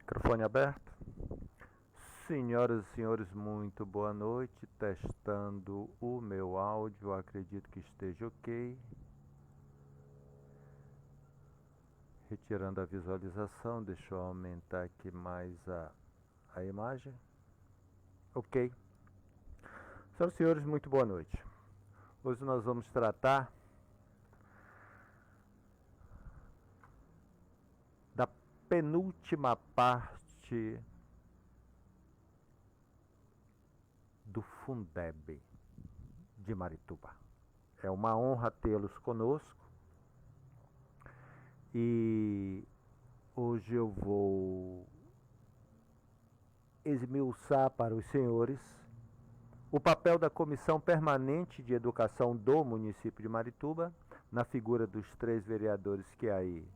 Microfone aberto. Senhoras e senhores, muito boa noite. Testando o meu áudio, acredito que esteja ok. Retirando a visualização, deixa eu aumentar aqui mais a imagem. Ok. Senhoras e senhores, muito boa noite. Hoje nós vamos tratar da penúltima parte do Fundeb de Marituba. É uma honra tê-los conosco e hoje eu vou esmiuçar para os senhores o papel da Comissão Permanente de Educação do município de Marituba, na figura dos 3 vereadores que aí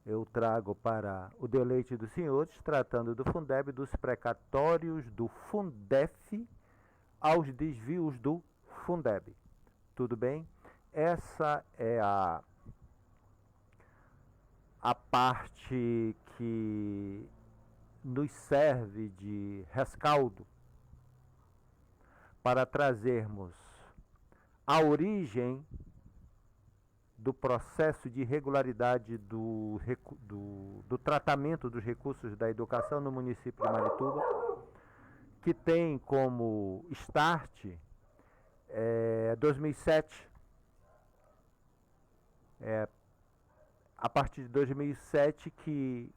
eu trago para o deleite dos senhores, tratando do Fundeb, dos precatórios do Fundef aos desvios do Fundeb. Tudo bem? Essa é a parte que nos serve de rescaldo para trazermos a origem do processo de irregularidade do tratamento dos recursos da educação no município de Marituba, que tem como start 2007. A partir de 2007 que,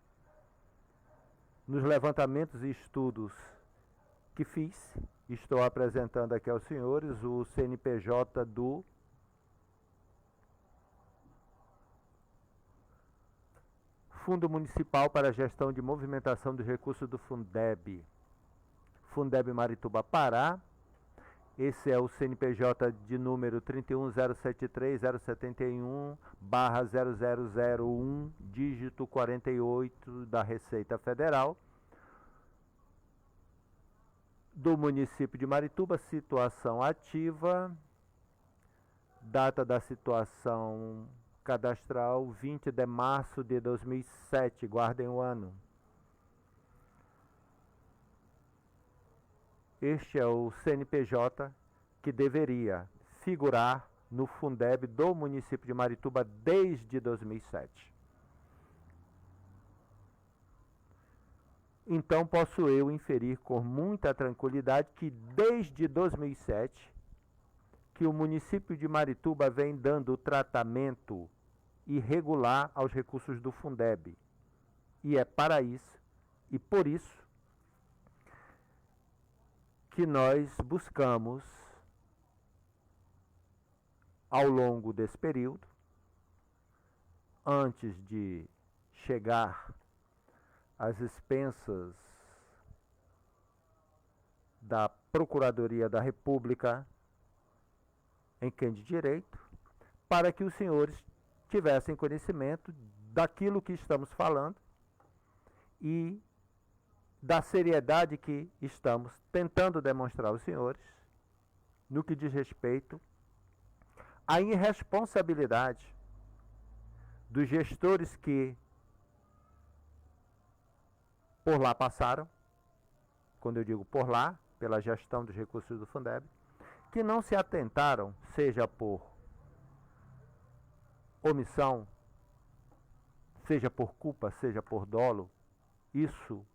nos levantamentos e estudos que fiz, estou apresentando aqui aos senhores o CNPJ do Fundo Municipal para a Gestão de Movimentação dos Recursos do Fundeb. Fundeb Marituba Pará. Esse é o CNPJ de número 31073-071/0001, dígito 48 da Receita Federal, do município de Marituba. Situação ativa, data da situação cadastral 20 de março de 2007, guardem o ano. Este é o CNPJ que deveria figurar no Fundeb do município de Marituba desde 2007. Então posso eu inferir com muita tranquilidade que desde 2007 que o município de Marituba vem dando tratamento irregular aos recursos do Fundeb. E é para isso e por isso que nós buscamos, ao longo desse período, antes de chegar às expensas da Procuradoria da República em quem de direito, para que os senhores tivessem conhecimento daquilo que estamos falando e da seriedade que estamos tentando demonstrar aos senhores no que diz respeito à irresponsabilidade dos gestores que por lá passaram, quando eu digo por lá, pela gestão dos recursos do Fundeb, que não se atentaram, seja por omissão, seja por culpa, seja por dolo. Isso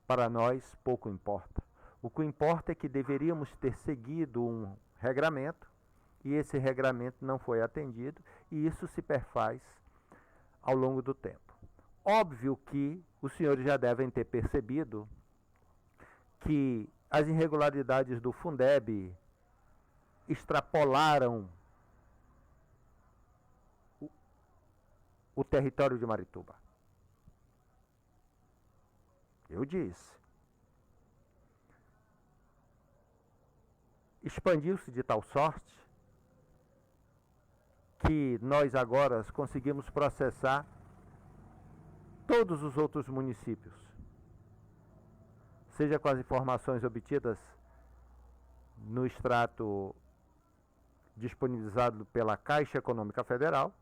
para nós pouco importa. O que importa é que deveríamos ter seguido um regramento e esse regramento não foi atendido e isso se perfaz ao longo do tempo. Óbvio que os senhores já devem ter percebido que as irregularidades do Fundeb extrapolaram o território de Marituba. Eu disse. Expandiu-se de tal sorte que nós agora conseguimos processar todos os outros municípios, seja com as informações obtidas no extrato disponibilizado pela Caixa Econômica Federal,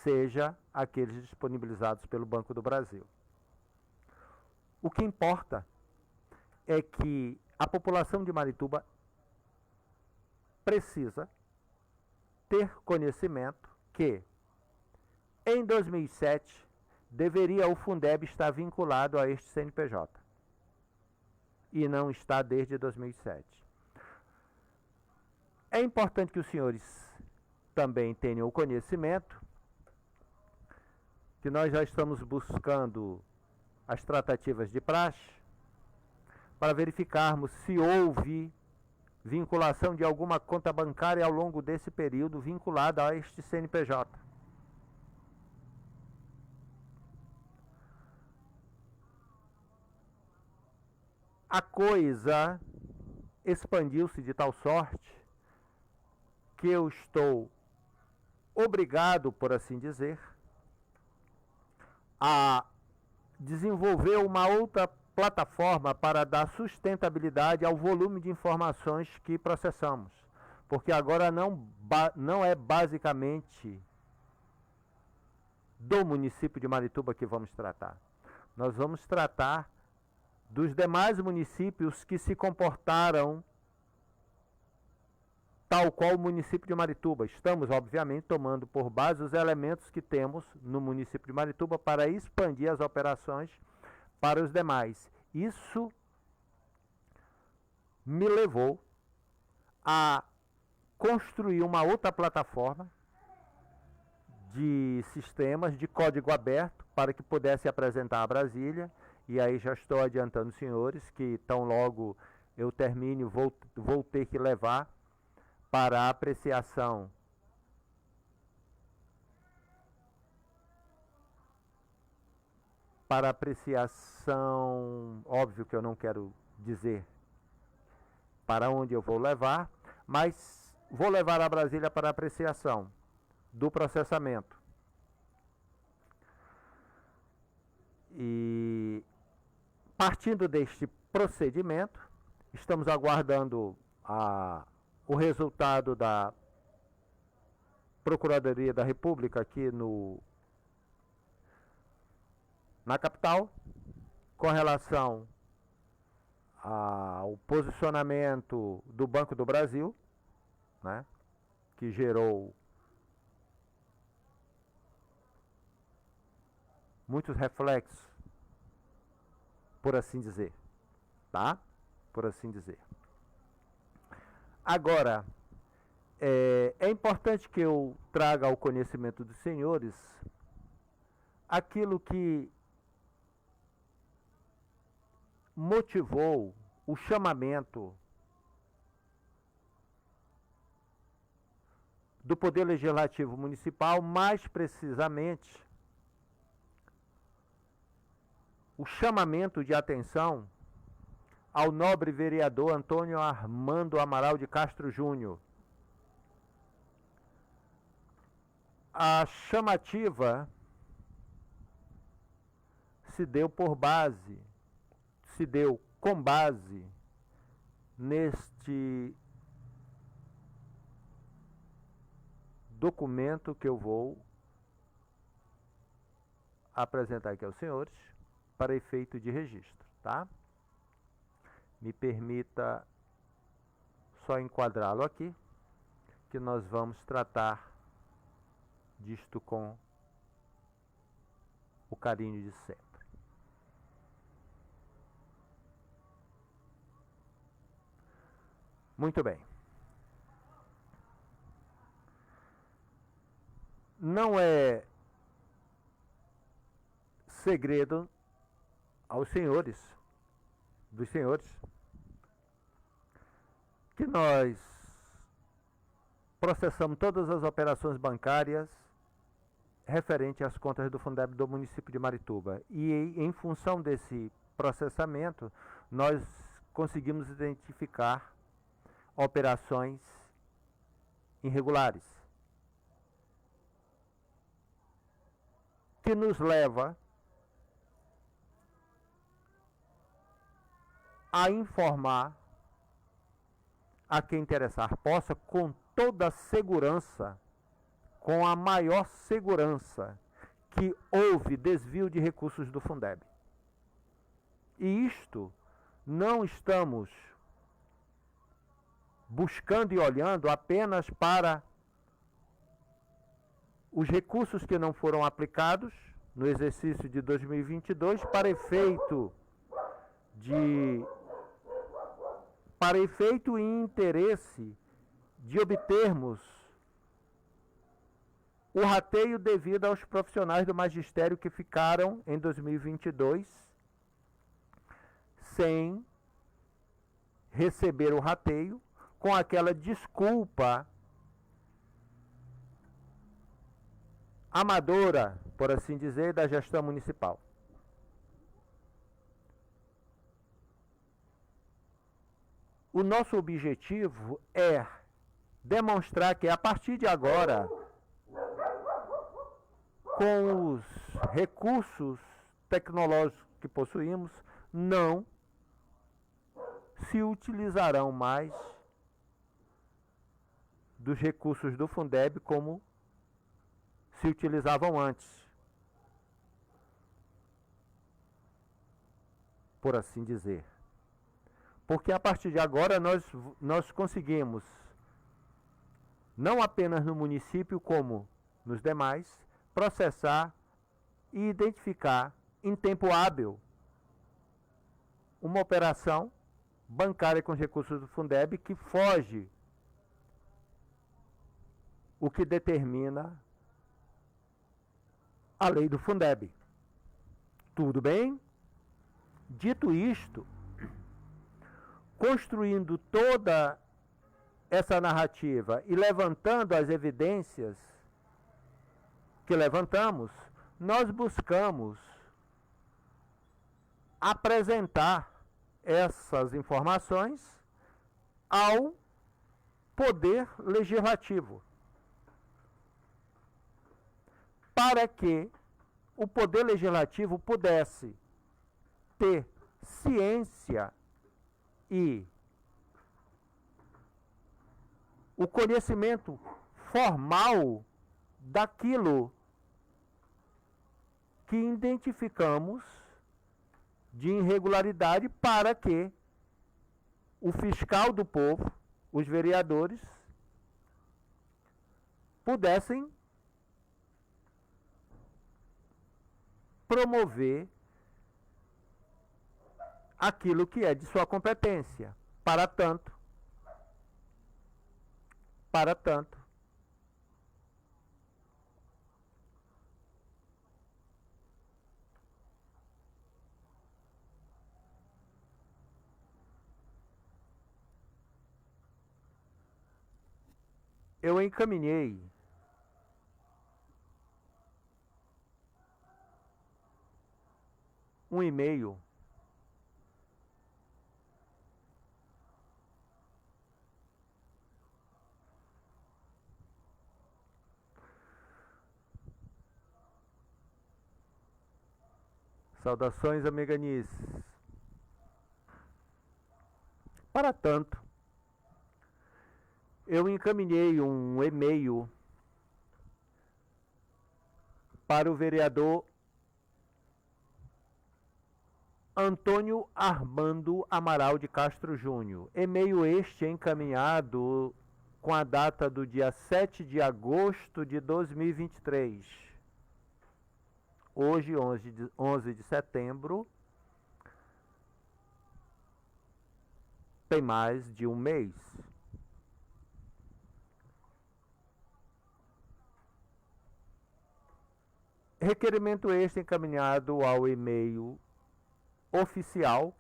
seja aqueles disponibilizados pelo Banco do Brasil. O que importa é que a população de Marituba precisa ter conhecimento que, em 2007, deveria o Fundeb estar vinculado a este CNPJ. E não está desde 2007. É importante que os senhores também tenham o conhecimento que nós já estamos buscando as tratativas de praxe para verificarmos se houve vinculação de alguma conta bancária ao longo desse período vinculada a este CNPJ. A coisa expandiu-se de tal sorte que eu estou obrigado, por assim dizer, a desenvolver uma outra plataforma para dar sustentabilidade ao volume de informações que processamos. Porque agora não é basicamente do município de Marituba que vamos tratar. Nós vamos tratar dos demais municípios que se comportaram tal qual o município de Marituba. Estamos, obviamente, tomando por base os elementos que temos no município de Marituba para expandir as operações para os demais. Isso me levou a construir uma outra plataforma de sistemas de código aberto para que pudesse apresentar a Brasília. E aí já estou adiantando, senhores, que tão logo eu termine, vou ter que levar para apreciação óbvio que eu não quero dizer para onde eu vou levar, mas vou levar a Brasília para apreciação do processamento. E partindo deste procedimento, estamos aguardando o resultado da Procuradoria da República aqui na capital, com relação ao posicionamento do Banco do Brasil, né, que gerou muitos reflexos, por assim dizer, tá? Por assim dizer. Agora, é importante que eu traga ao conhecimento dos senhores aquilo que motivou o chamamento do Poder Legislativo Municipal, mais precisamente, o chamamento de atenção ao nobre vereador Antônio Armando Amaral de Castro Júnior. A chamativa se deu com base neste documento que eu vou apresentar aqui aos senhores para efeito de registro, tá? Me permita só enquadrá-lo aqui, que nós vamos tratar disto com o carinho de sempre. Muito bem. Não é segredo aos senhores, que nós processamos todas as operações bancárias referente às contas do Fundeb do município de Marituba. E em função desse processamento, nós conseguimos identificar operações irregulares, que nos leva a informar a quem interessar possa, com toda a segurança, com a maior segurança que houve desvio de recursos do Fundeb. E isto não estamos buscando e olhando apenas para os recursos que não foram aplicados no exercício de 2022 para efeito e interesse de obtermos o rateio devido aos profissionais do magistério que ficaram em 2022 sem receber o rateio, com aquela desculpa amadora, por assim dizer, da gestão municipal. O nosso objetivo é demonstrar que a partir de agora, com os recursos tecnológicos que possuímos, não se utilizarão mais dos recursos do Fundeb como se utilizavam antes, por assim dizer. Porque a partir de agora nós conseguimos, não apenas no município como nos demais, processar e identificar em tempo hábil uma operação bancária com os recursos do Fundeb que foge o que determina a lei do Fundeb. Tudo bem? Dito isto, construindo toda essa narrativa e levantando as evidências que levantamos, nós buscamos apresentar essas informações ao Poder Legislativo, para que o Poder Legislativo pudesse ter ciência e o conhecimento formal daquilo que identificamos de irregularidade, para que o fiscal do povo, os vereadores, pudessem promover aquilo que é de sua competência. Para tanto, eu encaminhei um e-mail Saudações, amiganices. Para tanto, eu encaminhei um e-mail para o vereador Antônio Armando Amaral de Castro Júnior. E-mail este encaminhado com a data do dia 7 de agosto de 2023. Hoje, 11 de setembro, tem mais de um mês. Requerimento este encaminhado ao e-mail oficial.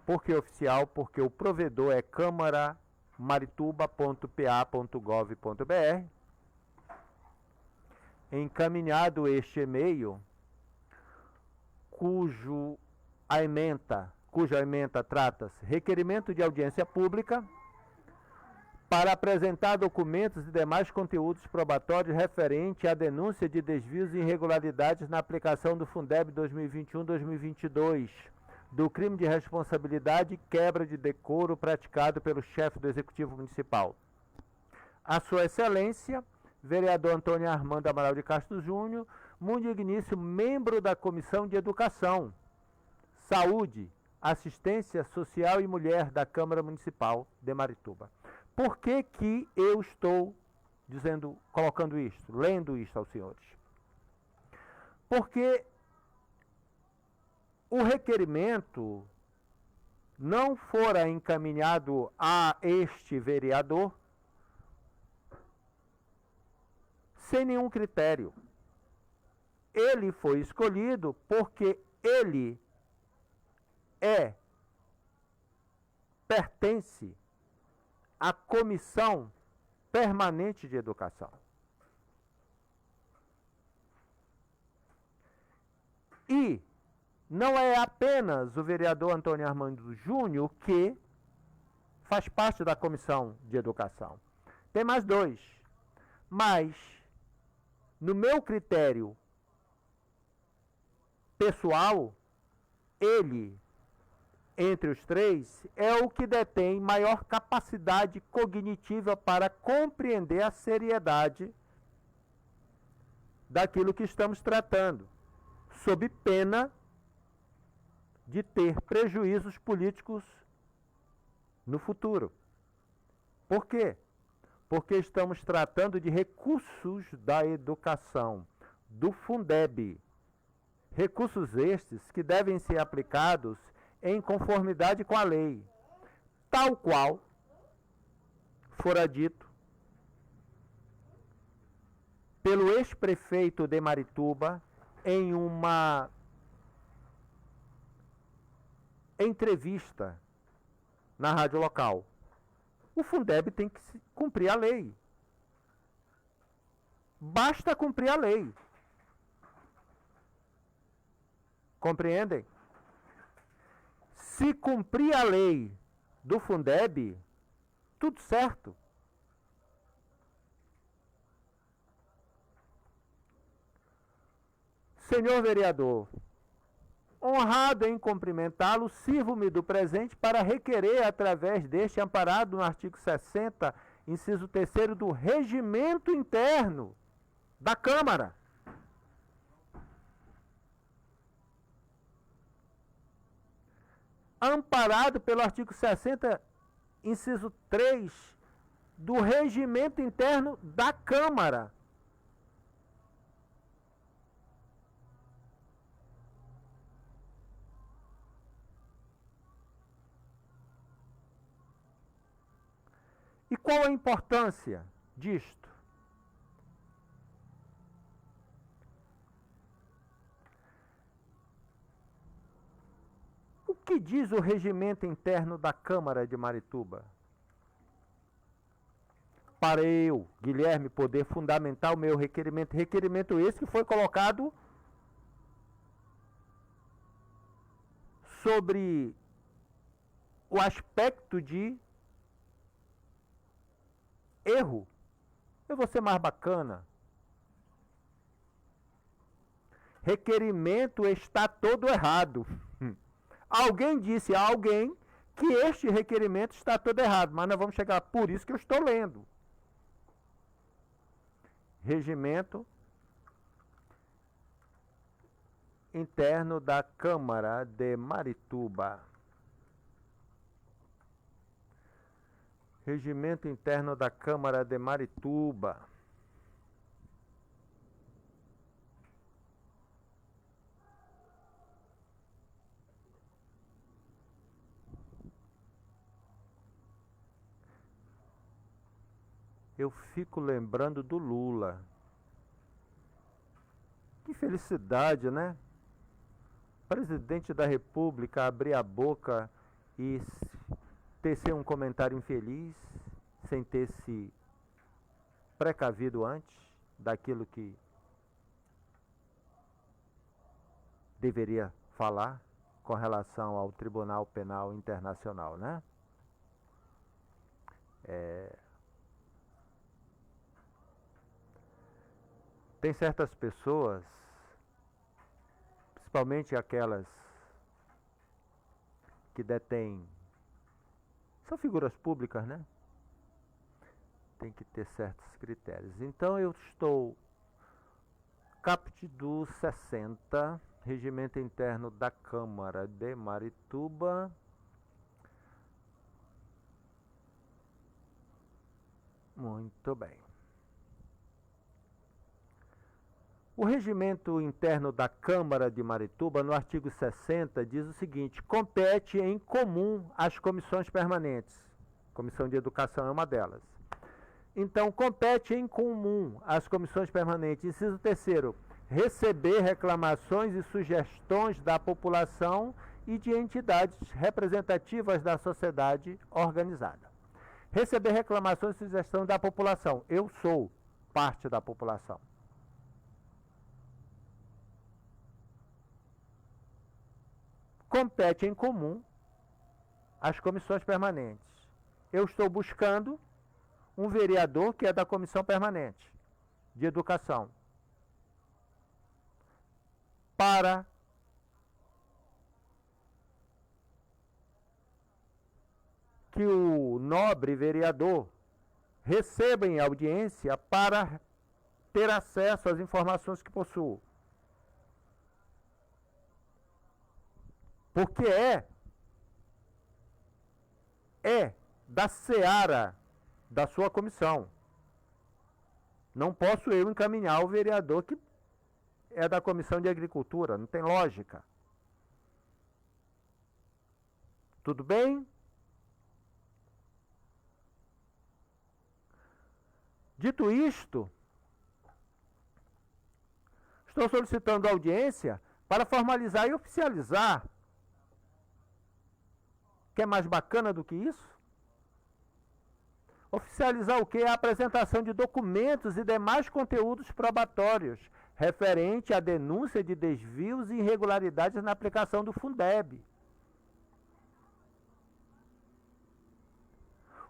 Por que oficial? Porque o provedor é camaramarituba.pa.gov.br. Encaminhado este e-mail, cuja ementa trata-se requerimento de audiência pública para apresentar documentos e demais conteúdos probatórios referente à denúncia de desvios e irregularidades na aplicação do Fundeb 2021-2022, do crime de responsabilidade e quebra de decoro praticado pelo chefe do Executivo Municipal. A Sua Excelência vereador Antônio Armando Amaral de Castro Júnior, muito digníssimo membro da Comissão de Educação, Saúde, Assistência Social e Mulher da Câmara Municipal de Marituba. Por que que eu estou colocando isto, lendo isto aos senhores? Porque o requerimento não fora encaminhado a este vereador sem nenhum critério. Ele foi escolhido porque ele pertence à Comissão Permanente de Educação. E não é apenas o vereador Antônio Armando Júnior que faz parte da Comissão de Educação. Tem mais dois. Mas, no meu critério pessoal, ele, entre os três, é o que detém maior capacidade cognitiva para compreender a seriedade daquilo que estamos tratando, sob pena de ter prejuízos políticos no futuro. Por quê? Porque estamos tratando de recursos da educação, do Fundeb. Recursos estes que devem ser aplicados em conformidade com a lei, tal qual fora dito pelo ex-prefeito de Marituba em uma entrevista na rádio local. O Fundeb tem que cumprir a lei. Basta cumprir a lei. Compreendem? Se cumprir a lei do Fundeb, tudo certo. Senhor vereador, honrado em cumprimentá-lo, sirvo-me do presente para requerer, através deste amparado no artigo 60, inciso 3º do Regimento Interno da Câmara, amparado pelo artigo 60, inciso 3 do Regimento Interno da Câmara, e qual a importância disto? O que diz o regimento interno da Câmara de Marituba? Para eu, Guilherme, poder fundamentar o meu requerimento, requerimento esse que foi colocado sobre o aspecto de erro. Eu vou ser mais bacana. Requerimento está todo errado. Alguém disse a alguém que este requerimento está todo errado, mas nós vamos chegar, por isso que eu estou lendo. Regimento interno da Câmara de Marituba. Regimento interno da Câmara de Marituba. Eu fico lembrando do Lula. Que felicidade, né? Presidente da República abrir a boca e tecer um comentário infeliz, sem ter se precavido antes daquilo que deveria falar com relação ao Tribunal Penal Internacional, né? Tem certas pessoas, principalmente aquelas que detêm, são figuras públicas, né? tem que ter certos critérios. Então eu estou caput do 60, regimento interno da Câmara de Marituba. Muito bem. O regimento interno da Câmara de Marituba, no artigo 60, diz o seguinte: compete em comum às comissões permanentes. Comissão de Educação é uma delas. Então, compete em comum às comissões permanentes. Inciso 3º, receber reclamações e sugestões da população e de entidades representativas da sociedade organizada. Receber reclamações e sugestões da população. Eu sou parte da população. Compete em comum às comissões permanentes. Eu estou buscando um vereador que é da comissão permanente de educação para que o nobre vereador receba em audiência para ter acesso às informações que possuo. Porque é da seara da sua comissão. Não posso eu encaminhar o vereador que é da Comissão de Agricultura, não tem lógica. Tudo bem? Dito isto, estou solicitando audiência para formalizar e oficializar. Quer mais bacana do que isso? Oficializar o quê? A apresentação de documentos e demais conteúdos probatórios referente à denúncia de desvios e irregularidades na aplicação do Fundeb.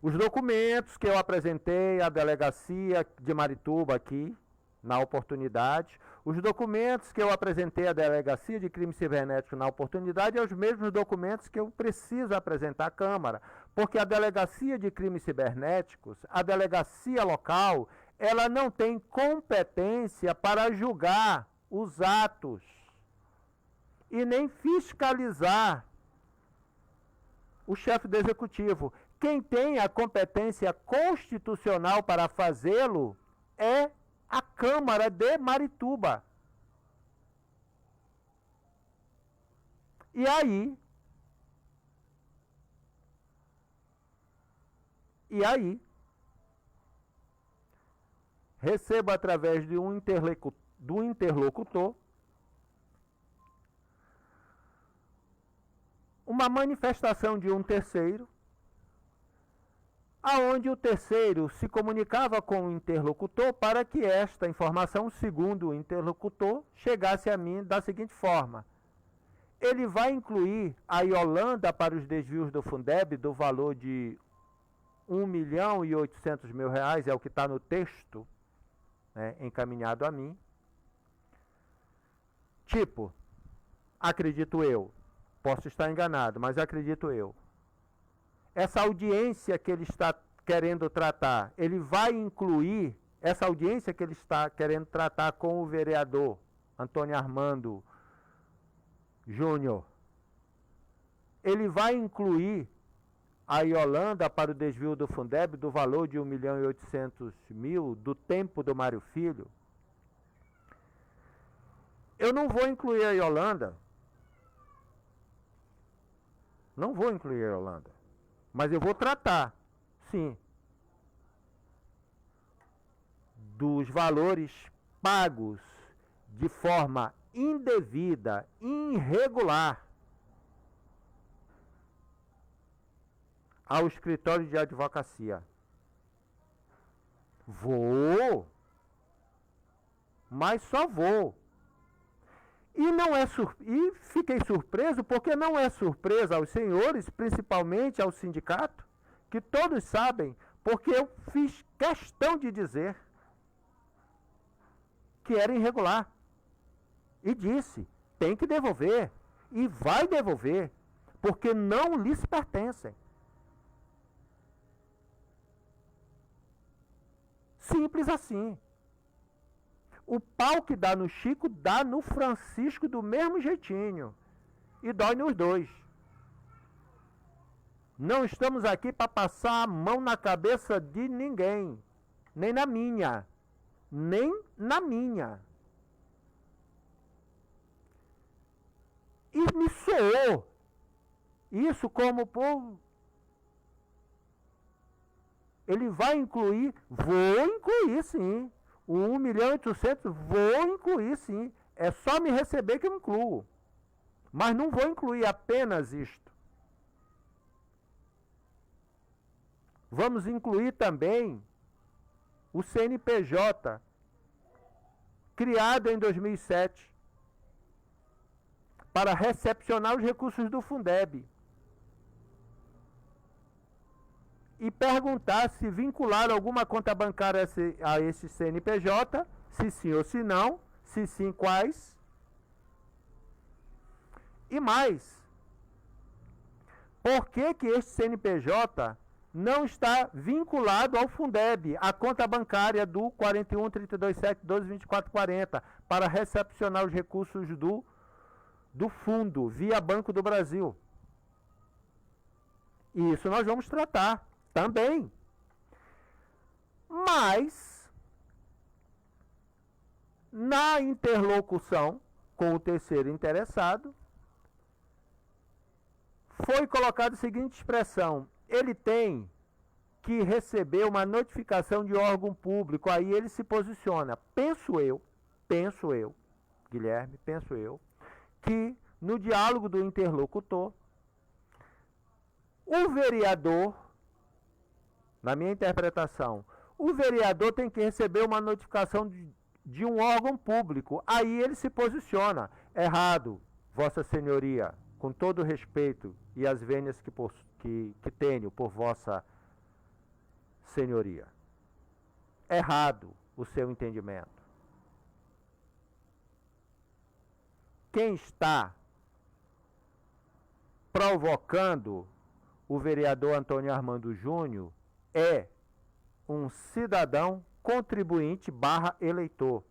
Os documentos que eu apresentei à delegacia de Marituba aqui, na oportunidade, os documentos que eu apresentei à delegacia de crime cibernético na oportunidade são os mesmos documentos que eu preciso apresentar à Câmara, porque a delegacia de crimes cibernéticos, a delegacia local, ela não tem competência para julgar os atos e nem fiscalizar o chefe do executivo. Quem tem a competência constitucional para fazê-lo é a Câmara de Marituba. E aí, recebo através de do interlocutor uma manifestação de um terceiro, aonde o terceiro se comunicava com o interlocutor para que esta informação, segundo o interlocutor, chegasse a mim da seguinte forma: ele vai incluir a Yolanda para os desvios do Fundeb do valor de R$1.800.000, é o que está no texto, né, encaminhado a mim. Tipo, acredito eu, posso estar enganado, mas acredito eu. Essa audiência que ele está querendo tratar, ele vai incluir essa audiência que ele está querendo tratar com o vereador Antônio Armando Júnior. Ele vai incluir a Yolanda para o desvio do Fundeb do valor de R$1.800.000 do tempo do Mário Filho. Eu não vou incluir a Yolanda. Não vou incluir a Yolanda. Mas eu vou tratar, sim, dos valores pagos de forma indevida, irregular, ao escritório de advocacia. Vou, mas só vou. E fiquei surpreso, porque não é surpresa aos senhores, principalmente ao sindicato, que todos sabem, porque eu fiz questão de dizer que era irregular. E disse, tem que devolver, e vai devolver, porque não lhes pertencem. Simples assim. O pau que dá no Chico, dá no Francisco do mesmo jeitinho. E dói nos dois. Não estamos aqui para passar a mão na cabeça de ninguém. Nem na minha. Nem na minha. E me soou isso como, pô, ele vai incluir, vou incluir sim. O 1.800.000, vou incluir sim. É só me receber que eu incluo. Mas não vou incluir apenas isto. Vamos incluir também o CNPJ, criado em 2007, para recepcionar os recursos do Fundeb. E perguntar se vincular alguma conta bancária a esse CNPJ, se sim ou se não, se sim, quais. E mais, por que que este CNPJ não está vinculado ao Fundeb, a conta bancária do 41 327 12 24 40, para recepcionar os recursos do fundo, via Banco do Brasil? E isso nós vamos tratar também. Mas, na interlocução com o terceiro interessado, foi colocada a seguinte expressão: ele tem que receber uma notificação de órgão público, aí ele se posiciona. Penso eu, Guilherme, que no diálogo do interlocutor, o vereador, na minha interpretação, o vereador tem que receber uma notificação de um órgão público. Aí ele se posiciona. Errado, Vossa Senhoria, com todo o respeito e as vênias que tenho por Vossa Senhoria. Errado o seu entendimento. Quem está provocando o vereador Antônio Armando Júnior é um cidadão contribuinte / eleitor.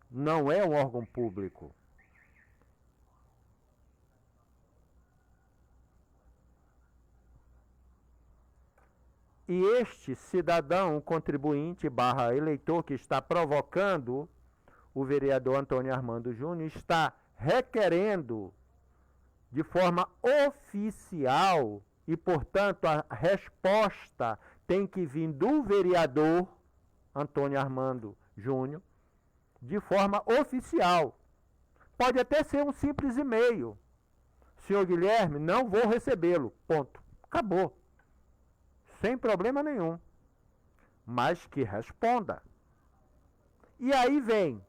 Não é um órgão público. E este cidadão contribuinte / eleitor que está provocando o vereador Antônio Armando Júnior está requerendo de forma oficial, e portanto a resposta tem que vir do vereador Antônio Armando Júnior de forma oficial. Pode até ser um simples e-mail: senhor Guilherme, não vou recebê-lo, ponto, acabou, sem problema nenhum, mas que responda. E aí vem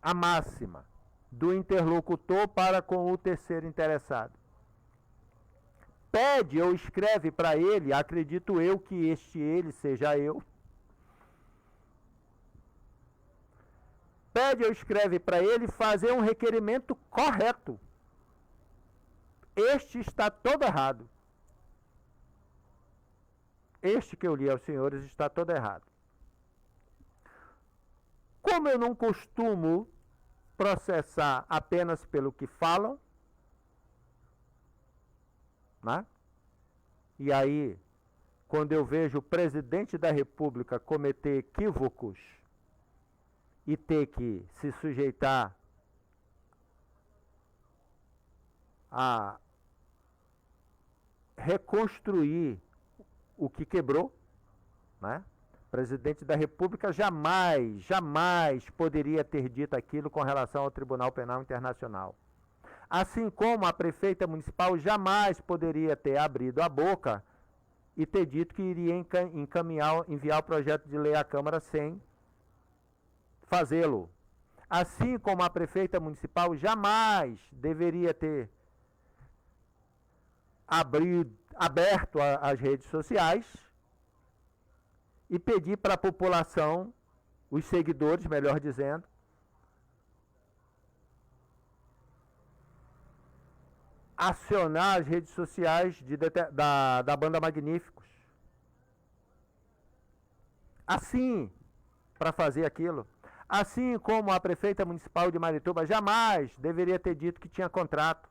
a máxima do interlocutor para com o terceiro interessado. Pede ou escreve para ele, acredito eu que ele seja eu. Pede ou escreve para ele fazer um requerimento correto. Este está todo errado. Este que eu li aos senhores está todo errado. Como eu não costumo processar apenas pelo que falam, né? E aí, quando eu vejo o presidente da República cometer equívocos e ter que se sujeitar a reconstruir o que quebrou, né? O presidente da República jamais poderia ter dito aquilo com relação ao Tribunal Penal Internacional. Assim como a prefeita municipal jamais poderia ter abrido a boca e ter dito que iria enviar o projeto de lei à Câmara sem fazê-lo. Assim como a prefeita municipal jamais deveria ter aberto as redes sociais e pedir para a população, os seguidores, melhor dizendo, acionar as redes sociais da banda Magníficos. Assim, para fazer aquilo. Assim como a prefeita municipal de Marituba jamais deveria ter dito que tinha contrato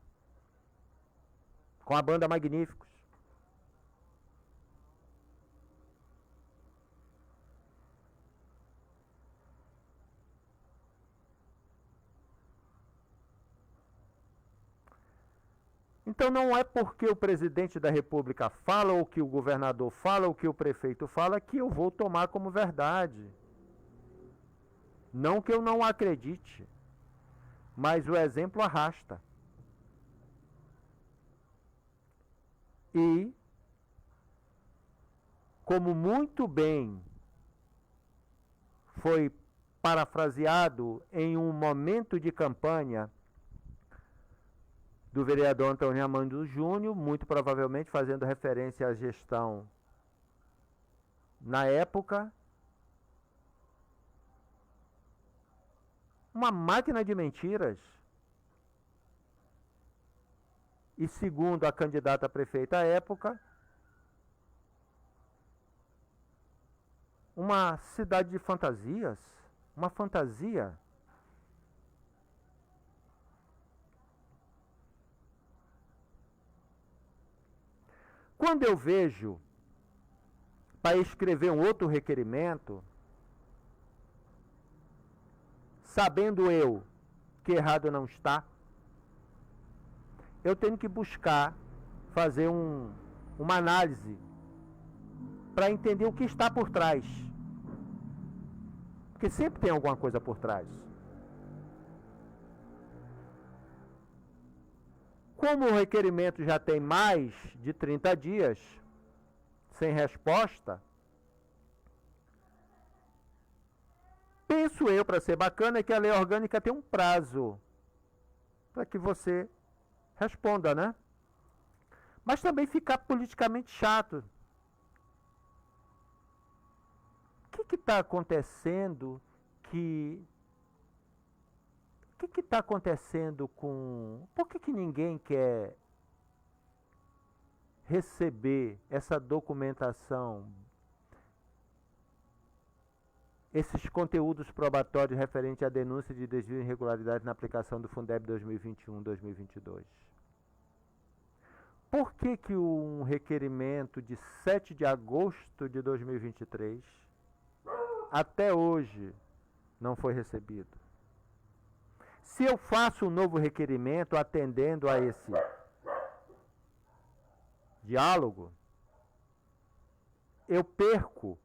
com a banda Magníficos. Então não é porque o presidente da República fala, ou que o governador fala, ou que o prefeito fala, que eu vou tomar como verdade. Não que eu não acredite, mas o exemplo arrasta. E, como muito bem foi parafraseado em um momento de campanha do vereador Antônio Armando Júnior, muito provavelmente fazendo referência à gestão na época, uma máquina de mentiras. E segundo a candidata a prefeita à época, uma cidade de fantasias, uma fantasia. Quando eu vejo, para escrever um outro requerimento, sabendo eu que errado não está, eu tenho que buscar fazer uma análise para entender o que está por trás. Porque sempre tem alguma coisa por trás. Como o requerimento já tem mais de 30 dias sem resposta, penso eu, para ser bacana, que a lei orgânica tem um prazo para que você responda, né? Mas também ficar politicamente chato. O que está acontecendo que... O que está acontecendo com... Por que ninguém quer receber essa documentação, esses conteúdos probatórios referentes à denúncia de desvio e irregularidade na aplicação do Fundeb 2021-2022? Por que um requerimento de 7 de agosto de 2023 até hoje não foi recebido? Se eu faço um novo requerimento atendendo a esse diálogo, eu perco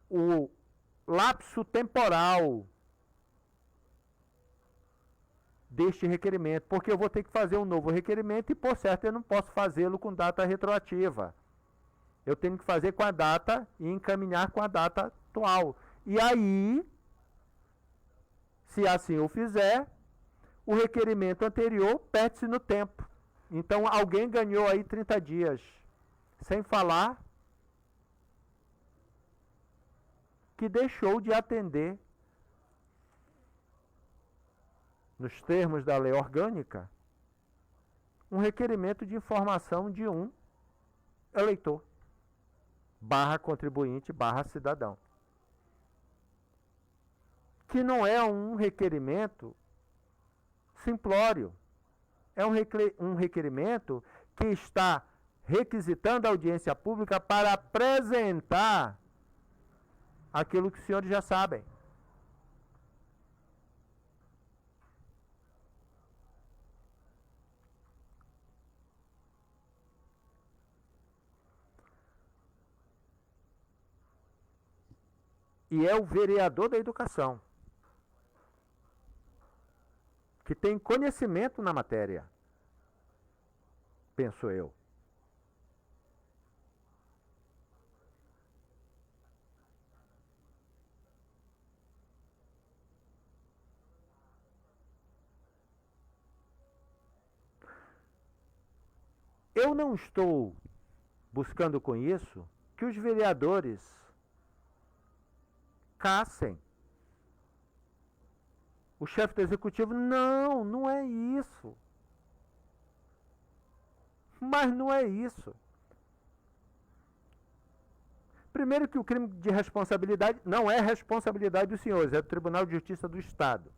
o lapso temporal deste requerimento, porque eu vou ter que fazer um novo requerimento e, por certo, eu não posso fazê-lo com data retroativa. Eu tenho que fazer com a data e encaminhar com a data atual. E aí, se assim eu fizer, o requerimento anterior perde-se no tempo. Então, alguém ganhou aí 30 dias. Sem falar que deixou de atender, nos termos da lei orgânica, um requerimento de informação de um eleitor, / contribuinte, / cidadão. Que não é um requerimento simplório. É um requerimento que está requisitando a audiência pública para apresentar aquilo que os senhores já sabem. E é o vereador da educação que tem conhecimento na matéria, penso eu. Eu não estou buscando com isso que os vereadores caçem o chefe do executivo. Não, não é isso. Mas não é isso. Primeiro que o crime de responsabilidade não é responsabilidade dos senhores, é do Tribunal de Justiça do Estado.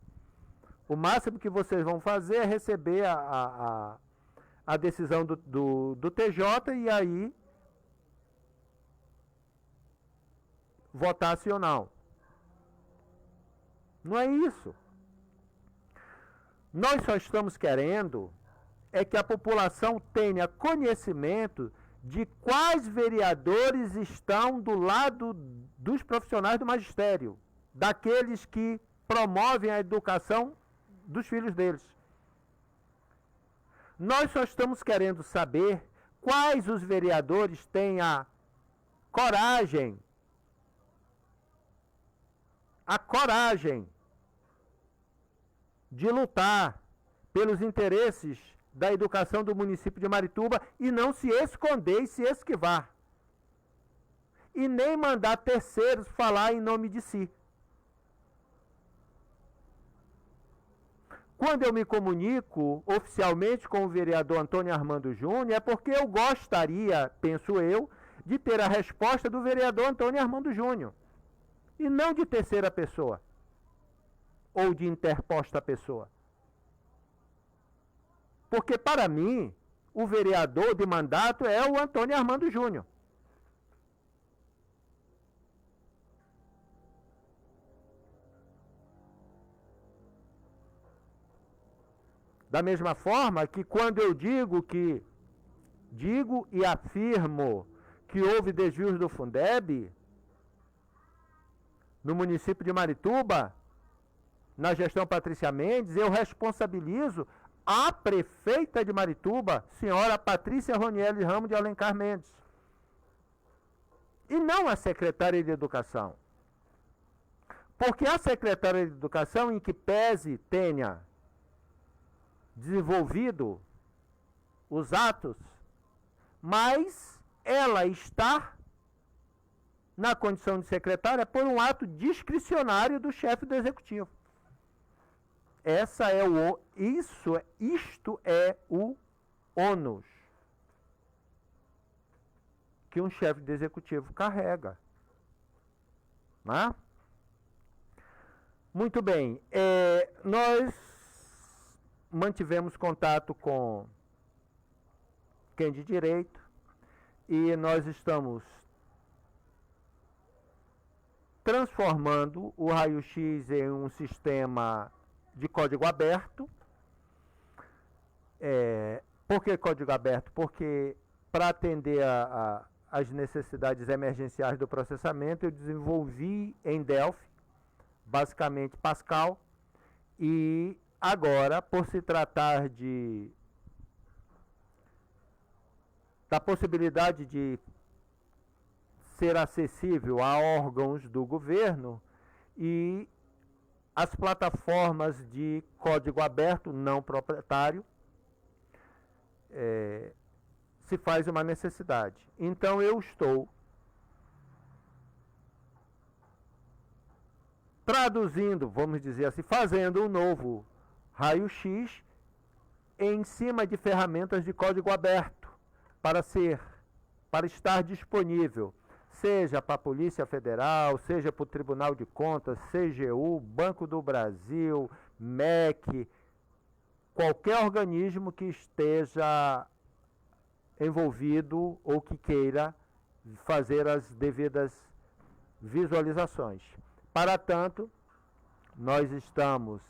O máximo que vocês vão fazer é receber a decisão do TJ e aí votar sim ou não. Não é isso. Nós só estamos querendo é que a população tenha conhecimento de quais vereadores estão do lado dos profissionais do magistério, daqueles que promovem a educação dos filhos deles. Nós só estamos querendo saber quais os vereadores têm a coragem de lutar pelos interesses da educação do município de Marituba e não se esconder e se esquivar. E nem mandar terceiros falar em nome de si. Quando eu me comunico oficialmente com o vereador Antônio Armando Júnior, é porque eu gostaria, penso eu, de ter a resposta do vereador Antônio Armando Júnior. E não de terceira pessoa. Ou de interposta pessoa. Porque, para mim, o vereador de mandato é o Antônio Armando Júnior. Da mesma forma que quando eu digo e afirmo que houve desvios do Fundeb no município de Marituba, na gestão Patrícia Mendes, eu responsabilizo a prefeita de Marituba, senhora Patrícia Ronieli Ramos de Alencar Mendes. E não a secretária de Educação. Porque a secretária de Educação, em que pese tenha desenvolvido os atos, mas ela está na condição de secretária por um ato discricionário do chefe do executivo. Isto é o ônus que um chefe de executivo carrega. Né? Muito bem, nós mantivemos contato com quem de direito e nós estamos transformando o raio-x em um sistema de código aberto. Por que código aberto? Porque para atender as necessidades emergenciais do processamento, eu desenvolvi em Delphi, basicamente Pascal, e agora, por se tratar da possibilidade de ser acessível a órgãos do governo e as plataformas de código aberto não proprietário, se faz uma necessidade. Então eu estou traduzindo, vamos dizer assim, fazendo um novo raio-x em cima de ferramentas de código aberto para estar disponível, seja para a Polícia Federal, seja para o Tribunal de Contas, CGU, Banco do Brasil, MEC, qualquer organismo que esteja envolvido ou que queira fazer as devidas visualizações. Para tanto, nós estamos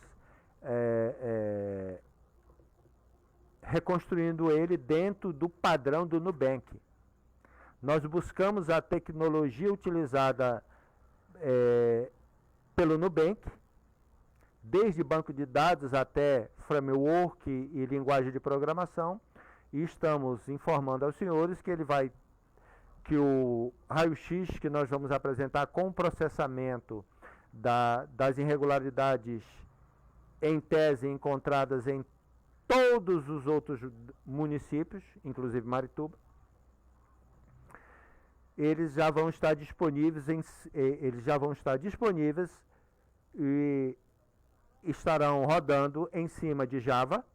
reconstruindo ele dentro do padrão do Nubank. Nós buscamos a tecnologia utilizada pelo Nubank, desde banco de dados até framework e linguagem de programação, e estamos informando aos senhores que o raio-x que nós vamos apresentar com o processamento das irregularidades em tese encontradas em todos os outros municípios, inclusive Marituba, eles já vão estar disponíveis e estarão rodando em cima de Java,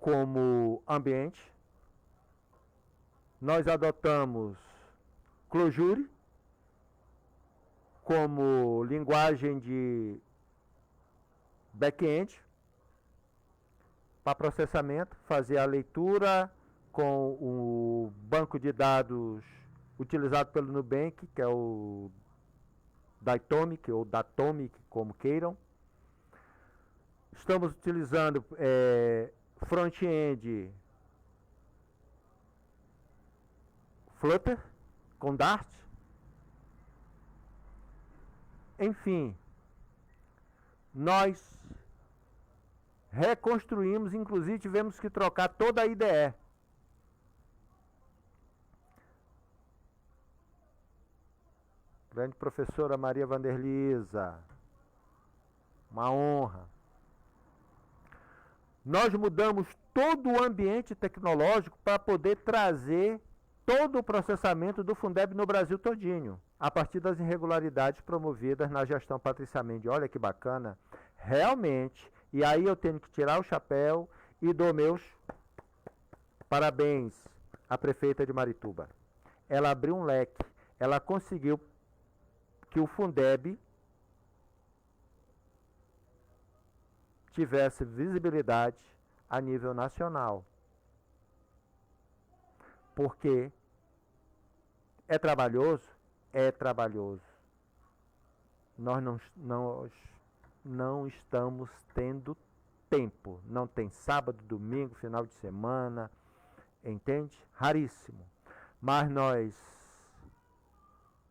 como ambiente. Nós adotamos Clojure como linguagem de back-end para processamento, fazer a leitura com o banco de dados utilizado pelo Nubank, que é o Datomic ou Datomic, como queiram. Estamos utilizando front-end Flutter com Dart. Enfim, nós reconstruímos, inclusive tivemos que trocar toda a IDE. Grande professora Maria Vanderlisa, uma honra. Nós mudamos todo o ambiente tecnológico para poder trazer todo o processamento do Fundeb no Brasil todinho, a partir das irregularidades promovidas na gestão Patrícia Mendes. Olha que bacana, realmente, e aí eu tenho que tirar o chapéu e dou meus parabéns à prefeita de Marituba. Ela abriu um leque, ela conseguiu que o Fundeb tivesse visibilidade a nível nacional. Porque é trabalhoso? É trabalhoso. Nós não estamos tendo tempo. Não tem sábado, domingo, final de semana, entende? Raríssimo. Mas nós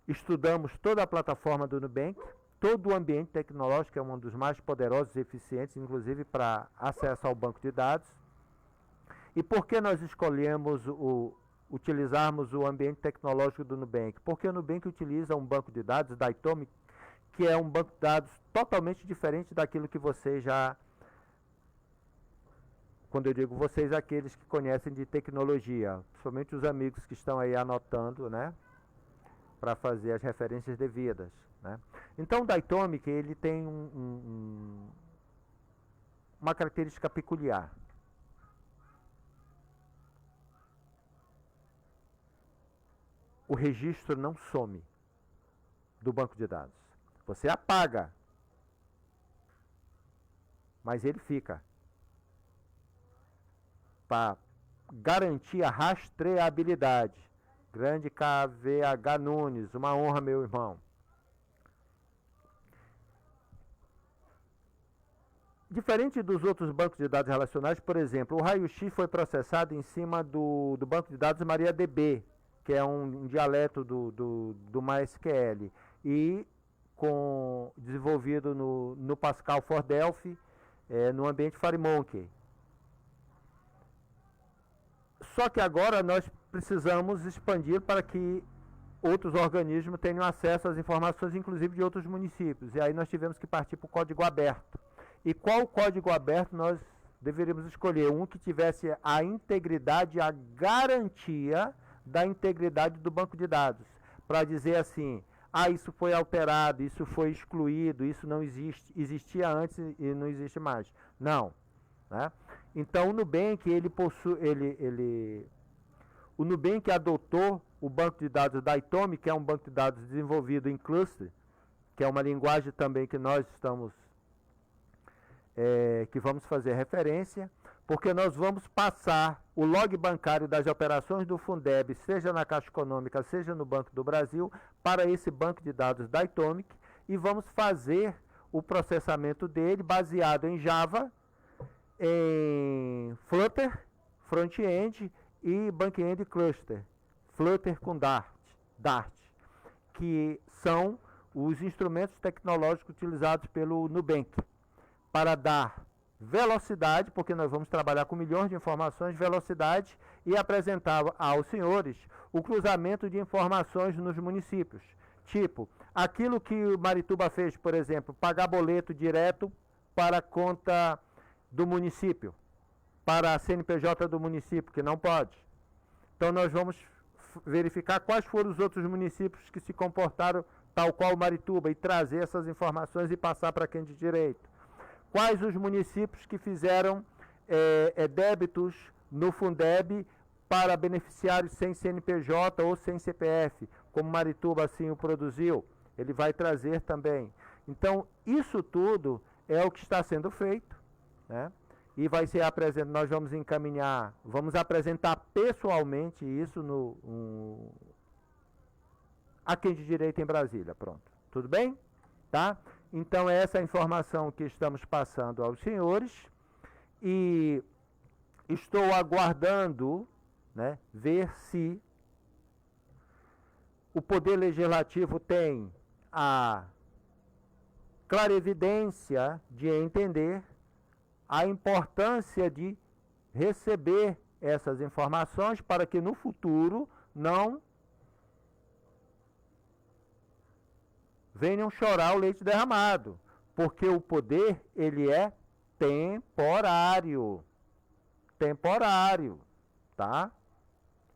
estudamos toda a plataforma do Nubank, todo o ambiente tecnológico, é um dos mais poderosos e eficientes, inclusive para acesso ao banco de dados. E por que nós escolhemos utilizarmos o ambiente tecnológico do Nubank? Porque o Nubank utiliza um banco de dados, Datomic, que é um banco de dados totalmente diferente daquilo que vocês já... Quando eu digo vocês, aqueles que conhecem de tecnologia, principalmente os amigos que estão aí anotando, né, para fazer as referências devidas, né? Então o Datomic, ele tem uma característica peculiar. O registro não some do banco de dados. Você apaga, mas ele fica. Para garantir a rastreabilidade. Grande KVH Nunes, uma honra, meu irmão. Diferente dos outros bancos de dados relacionais, por exemplo, o raio-x foi processado em cima do banco de dados MariaDB, que é um dialeto do MySQL, e desenvolvido no Pascal for Delphi, no ambiente FireMonkey. Só que agora nós precisamos expandir para que outros organismos tenham acesso às informações, inclusive de outros municípios. E aí nós tivemos que partir para o código aberto. E qual código aberto nós deveríamos escolher? Um que tivesse a integridade, a garantia da integridade do banco de dados. Para dizer assim, isso foi alterado, isso foi excluído, isso não existe, existia antes e não existe mais. Não. Né? Então o Nubank, o Nubank adotou o banco de dados Datomic, que é um banco de dados desenvolvido em cluster, que é uma linguagem também que nós estamos, que vamos fazer referência, porque nós vamos passar o log bancário das operações do Fundeb, seja na Caixa Econômica, seja no Banco do Brasil, para esse banco de dados Datomic, e vamos fazer o processamento dele baseado em Java, em Flutter, front-end e back-end cluster, Flutter com Dart, que são os instrumentos tecnológicos utilizados pelo Nubank para dar velocidade, porque nós vamos trabalhar com milhões de informações, velocidade, e apresentar aos senhores o cruzamento de informações nos municípios. Tipo, aquilo que o Marituba fez, por exemplo, pagar boleto direto para a conta do município, para a CNPJ do município, que não pode. Então nós vamos verificar quais foram os outros municípios que se comportaram tal qual Marituba e trazer essas informações e passar para quem de direito. Quais os municípios que fizeram débitos no Fundeb para beneficiários sem CNPJ ou sem CPF, como Marituba assim o produziu. Ele vai trazer também. Então, isso tudo é o que está sendo feito, né? E vai ser apresentado, nós vamos encaminhar, vamos apresentar pessoalmente isso a quem de direito em Brasília, pronto. Tudo bem? Tá? Então, essa é a informação que estamos passando aos senhores e estou aguardando, né, ver se o Poder Legislativo tem a clarevidência de entender a importância de receber essas informações para que no futuro não venham chorar o leite derramado, porque o poder, ele é temporário, tá?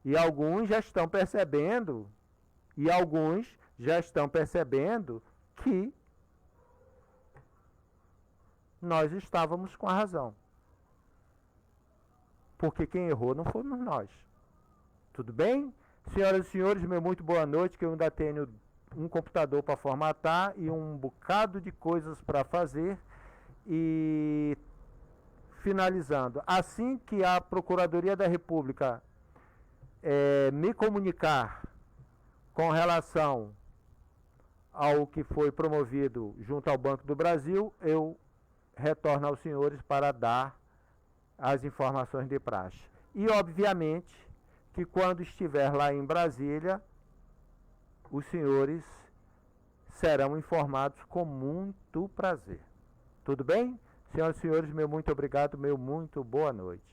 E alguns já estão percebendo, que nós estávamos com a razão. Porque quem errou não fomos nós. Tudo bem? Senhoras e senhores, meu muito boa noite, que eu ainda tenho um computador para formatar e um bocado de coisas para fazer. E finalizando, assim que a Procuradoria da República me comunicar com relação ao que foi promovido junto ao Banco do Brasil, eu retorno aos senhores para dar as informações de praxe. E, obviamente, que quando estiver lá em Brasília, os senhores serão informados com muito prazer. Tudo bem? Senhoras e senhores, meu muito obrigado, meu muito boa noite.